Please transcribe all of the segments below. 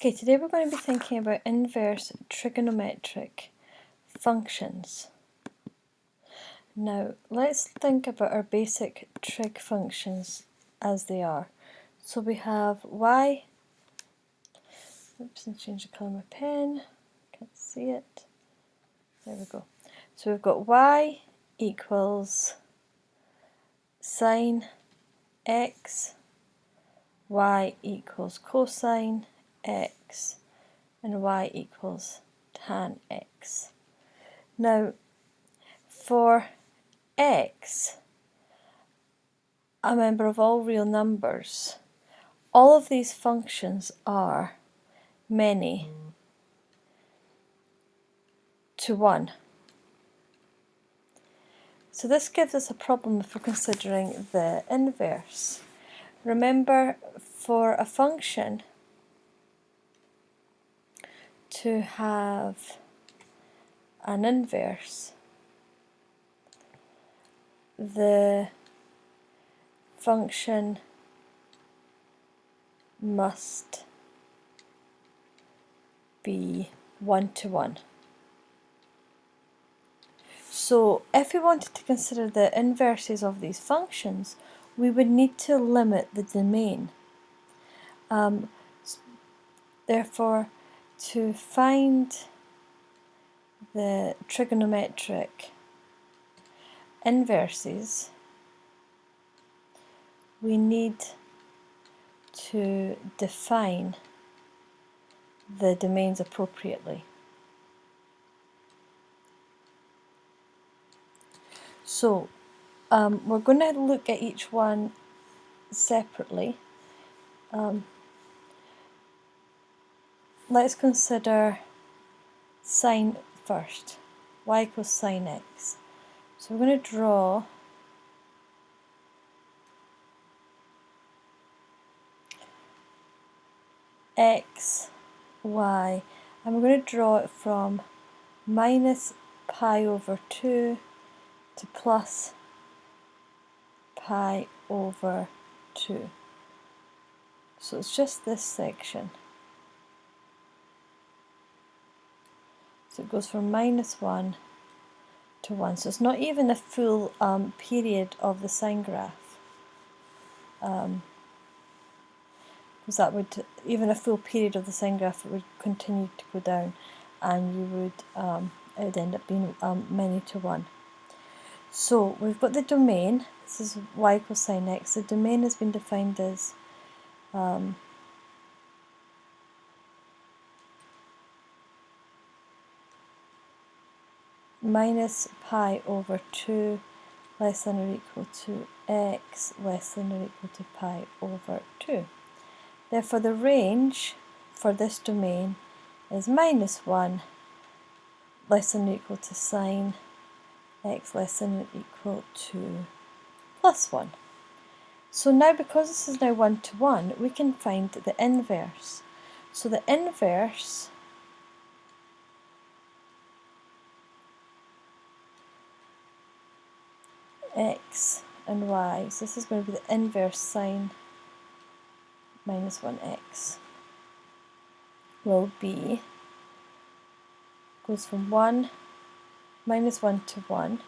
Okay, today we're going to be thinking about inverse trigonometric functions. Now, let's think about our basic trig functions as they are. So we have y, oops, and change the colour of my pen, can't see it, there we go. So we've got y equals sine x, y equals cosine x, and y equals tan x. Now, for x, a member of all real numbers, all of these functions are many to 1. So this gives us a problem if we're considering the inverse. Remember, for a function to have an inverse, the function must be 1 to 1. So if we wanted to consider the inverses of these functions, we would need to limit the domain. Therefore, to find the trigonometric inverses, we need to define the domains appropriately. So we're going to look at each one separately. Let's consider sine first. Y equals sine x. So we're going to draw x, y, and we're going to draw it from minus pi over 2 to plus pi over 2. So it's just this section. So it goes from minus 1 to 1. So it's not even a full period of the sine graph. Because that would, even a full period of the sine graph, it would continue to go down, and you would, it would end up being many to 1. So we've got the domain. This is y equals sine x. The domain has been defined as minus pi over 2 less than or equal to x less than or equal to pi over 2. Therefore, the range for this domain is minus 1 less than or equal to sine x less than or equal to plus 1. So now, because this is now 1 to 1, we can find the inverse. So the inverse x and y, so this is going to be the inverse sine minus 1x, will be, goes from minus 1 to 1,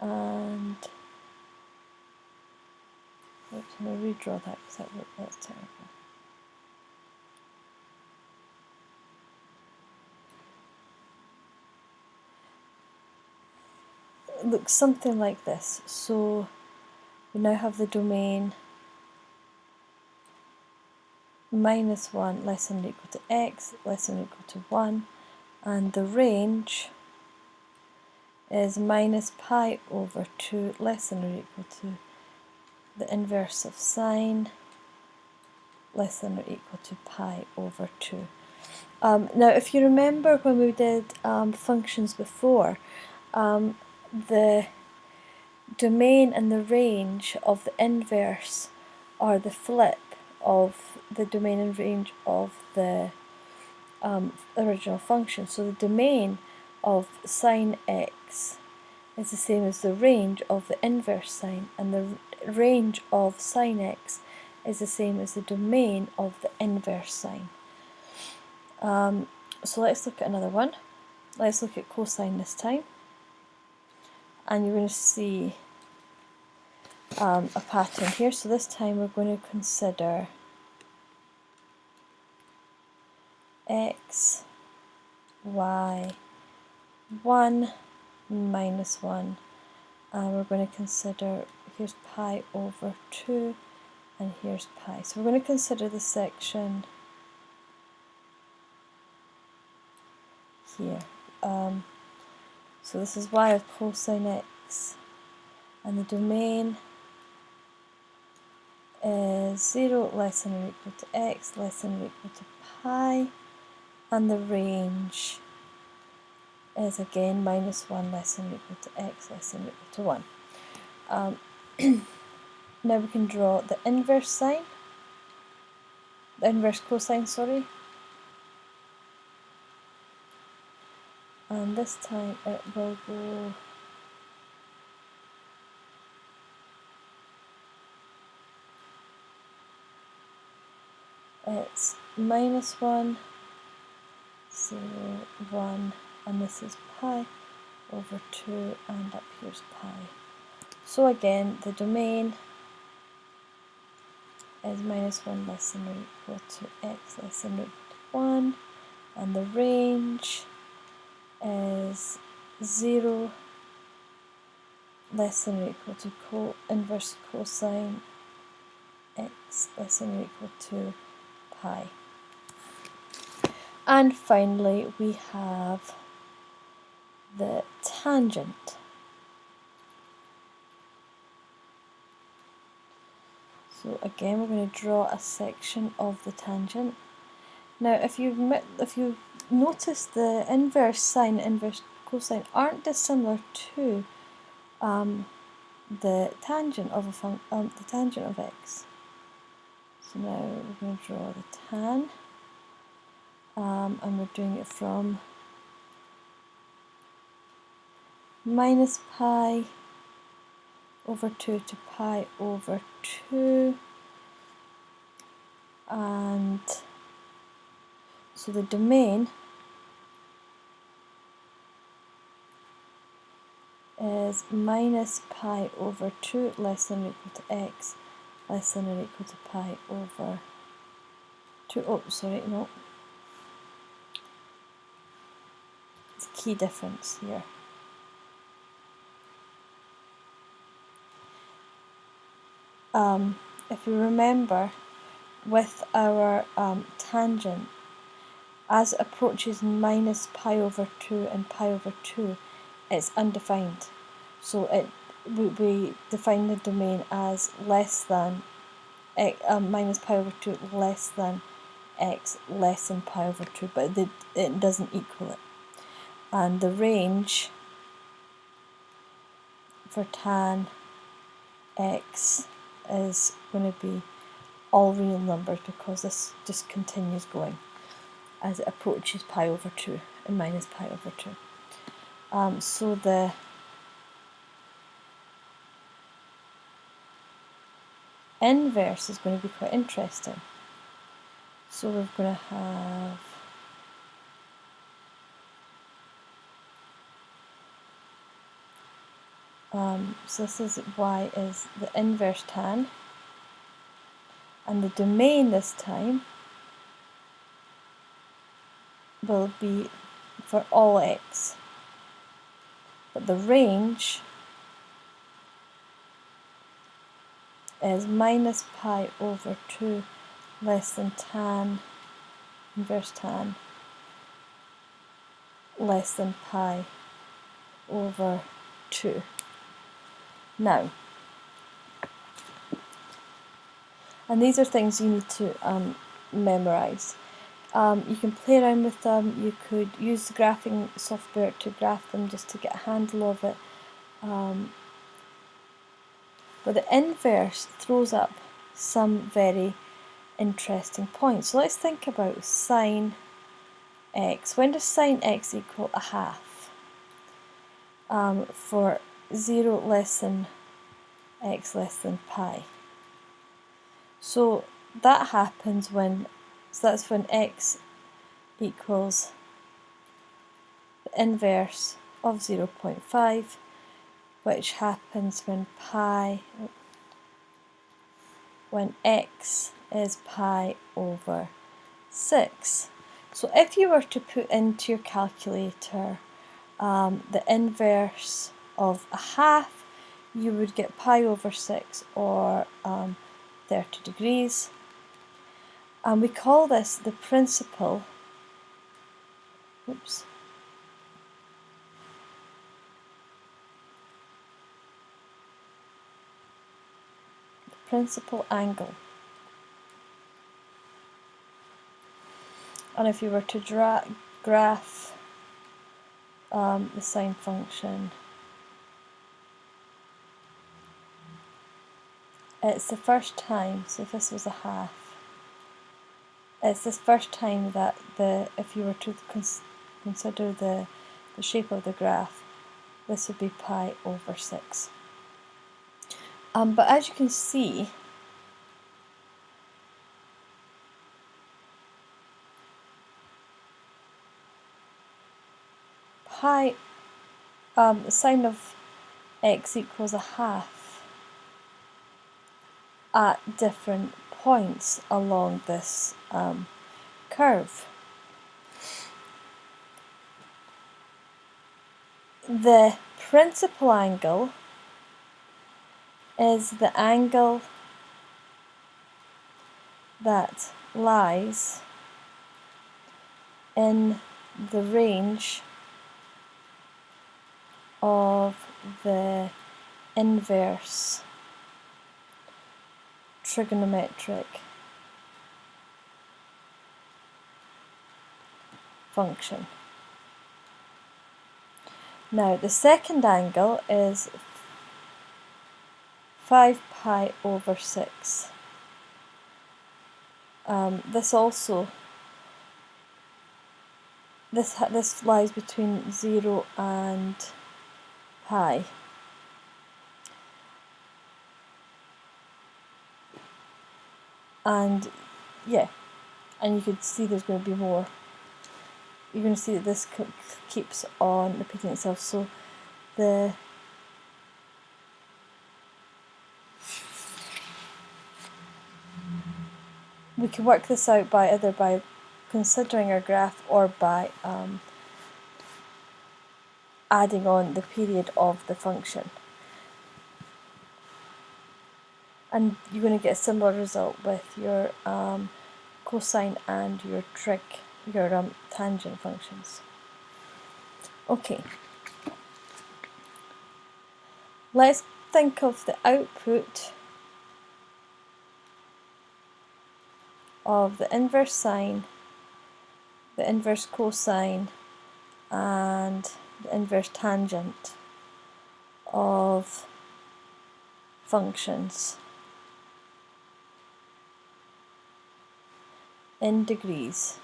and oops, I'm going to redraw that because that's terrible. It looks something like this. So we now have the domain minus 1 less than or equal to x less than or equal to 1, and the range is minus pi over 2 less than or equal to the inverse of sine less than or equal to pi over 2. Now, if you remember when we did functions before, the domain and the range of the inverse are the flip of the domain and range of the original function. So the domain of sine x is the same as the range of the inverse sine, and the range of sine x is the same as the domain of the inverse sine. So let's look at another one. Let's look at cosine this time. And you're going to see a pattern here. So this time we're going to consider x, y, 1, minus 1. And we're going to consider, here's pi over 2, and here's pi. So we're going to consider the section here. So this is y of cosine x, and the domain is 0 less than or equal to x less than or equal to pi, and the range is again minus 1 less than or equal to x less than or equal to 1. Now we can draw the inverse sine, the inverse cosine, sorry. And this time it will go it's minus 1, 0, 1, and this is pi over 2, and up here's pi. So again, the domain is minus 1 less than or equal to x less than or equal to 1, and the range is 0 less than or equal to inverse cosine x less than or equal to pi. And finally we have the tangent. So again we're going to draw a section of the tangent. Now if you've noticed, the inverse sine, inverse cosine aren't dissimilar to the tangent of the tangent of x. So now we're going to draw the tan, and we're doing it from minus pi over 2 to pi over 2, and so the domain is minus pi over 2 less than or equal to x less than or equal to pi over 2. Oh, sorry, no. It's a key difference here. If you remember, with our tangent, as it approaches minus pi over 2 and pi over 2, it's undefined. So we define the domain as less than minus pi over 2 less than x less than pi over 2, but it doesn't equal it. And the range for tan x is going to be all real numbers, because this just continues going as it approaches pi over 2 and minus pi over 2. So the inverse is going to be quite interesting. So we're going to have so this is y is the inverse tan, and the domain this time will be for all x, but the range is minus pi over 2 less than tan, inverse tan, less than pi over 2. Now, and these are things you need to memorise. You can play around with them, you could use the graphing software to graph them just to get a handle of it. But the inverse throws up some very interesting points. So let's think about sine x. When does sine x equal a half? For 0 less than x less than pi. So that happens when, so that's when x equals the inverse of 0.5, which happens when x is pi over 6. So if you were to put into your calculator the inverse of a half, you would get pi over 6 or 30 degrees. And we call this the principal, principal angle. And if you were to graph the sine function, it's the first time, so if this was a half, it's the first time that if you were to consider the shape of the graph, this would be pi over 6. But as you can see, the sine of x equals a half at different points along this curve. The principal angle is the angle that lies in the range of the inverse trigonometric function. Now the second angle is 5 pi over 6. This lies between 0 and pi. And yeah, and you could see there's going to be more. You're going to see that this keeps on repeating itself. So we can work this out either by considering our graph or by adding on the period of the function. And you're going to get a similar result with your cosine and your trig, your tangent functions. Okay. Let's think of the output of the inverse sine, the inverse cosine, and the inverse tangent of functions in degrees.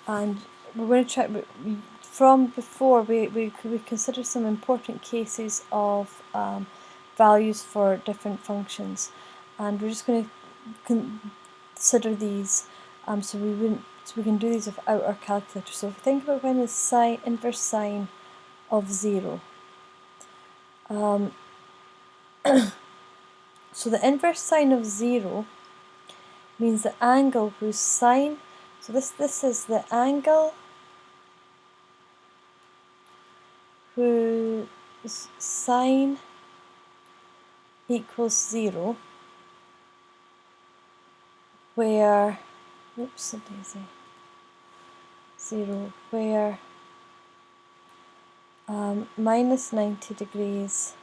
And we're going to try, from before, we consider some important cases of values for different functions, and we're just going to consider these so we can do these without our calculator. So if we think about when is inverse sine of 0. So the inverse sine of 0 means the angle whose sine, so this is the angle whose sine equals 0, where, where minus 90 degrees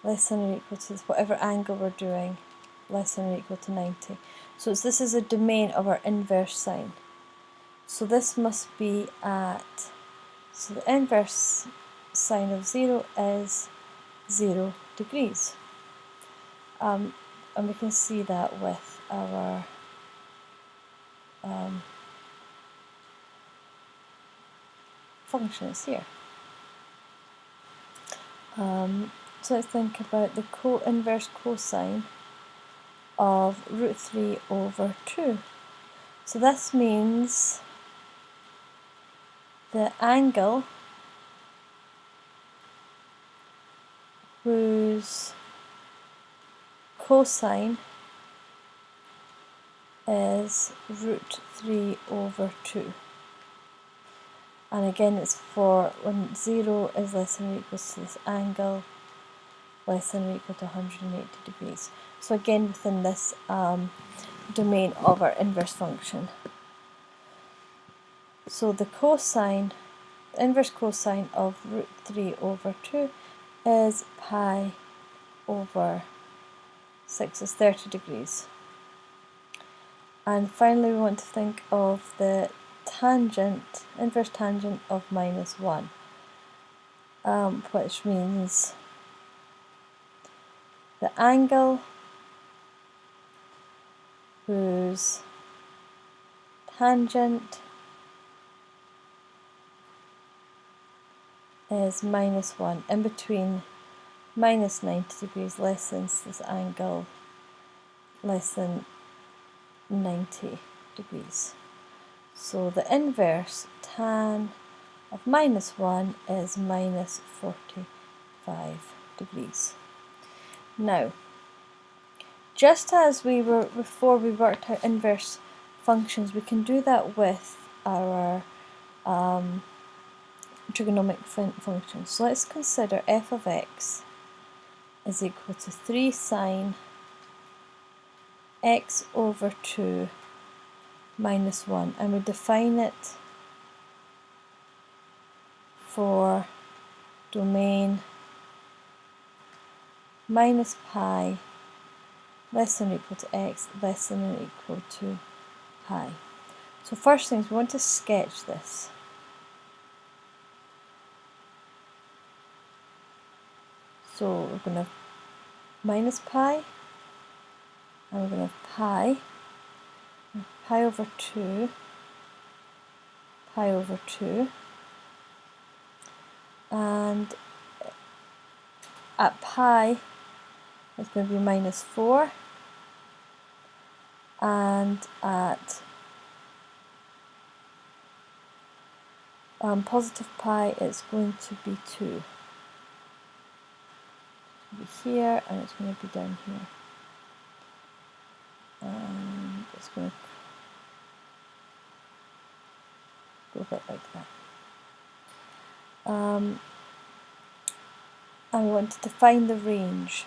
less than or equal to whatever angle we're doing, less than or equal to 90. So this is a domain of our inverse sine. So this must be so the inverse sine of 0 is 0 degrees. And we can see that with our functions here. So let's think about the inverse cosine of root 3 over 2. So this means the angle whose cosine is root 3 over 2. And again, it's for when 0 is less than or equal to this angle less than or equal to 180 degrees. So again, within this domain of our inverse function. So the inverse cosine of root 3 over 2 is pi over 6 is 30 degrees. And finally, we want to think of the inverse tangent of minus 1, which means the angle whose tangent is minus 1, in between minus 90 degrees less than this angle less than 90 degrees. So the inverse tan of minus 1 is minus 45 degrees. Now, just as we were before we worked out inverse functions, we can do that with our trigonometric functions. So let's consider f of x is equal to 3 sine x over 2 minus 1, and we define it for domain minus pi less than or equal to x less than or equal to pi. So first things, we want to sketch this. So we're going to have minus pi, and we're going to have pi over 2, pi over 2, and at pi it's going to be minus 4, and at positive pi it's going to be 2. Be here, and it's going to be down here, and it's going to go a bit like that. And we want to define the range.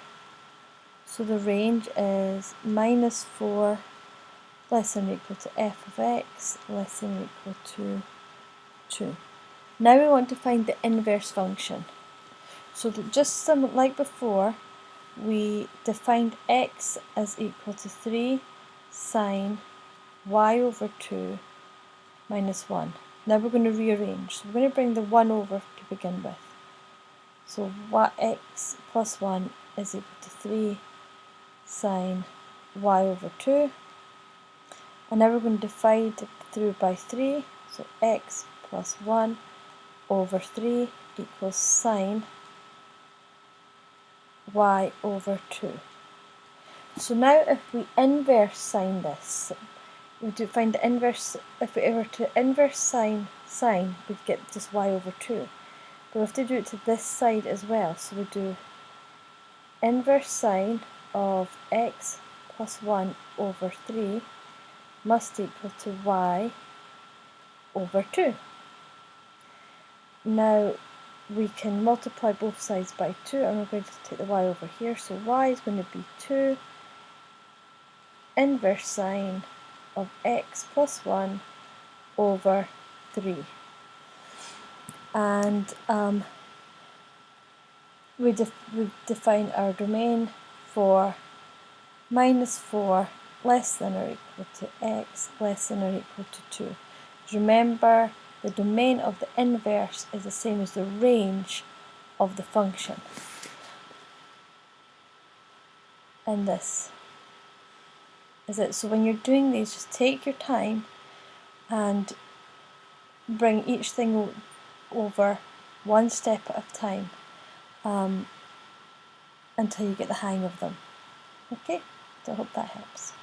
So the range is minus 4 less than or equal to f of x less than or equal to 2. Now we want to find the inverse function. So just like before, we defined x as equal to 3 sine y over 2 minus 1. Now we're going to rearrange. So we're going to bring the 1 over to begin with. So x plus 1 is equal to 3 sine y over 2. And now we're going to divide through by 3. So x plus 1 over 3 equals sine y over 2. So now if we inverse sine this, we do find the inverse. If we were to inverse sine, we'd get just y over 2. But we have to do it to this side as well. So we do inverse sine of x plus 1 over 3 must equal to y over 2. Now we can multiply both sides by 2, and we're going to take the y over here. So y is going to be 2 inverse sine of x plus 1 over 3. And we define our domain for minus 4 less than or equal to x less than or equal to 2. Remember, the domain of the inverse is the same as the range of the function. And this is it. So when you're doing these, just take your time and bring each thing over one step at a time until you get the hang of them. Okay? So I hope that helps.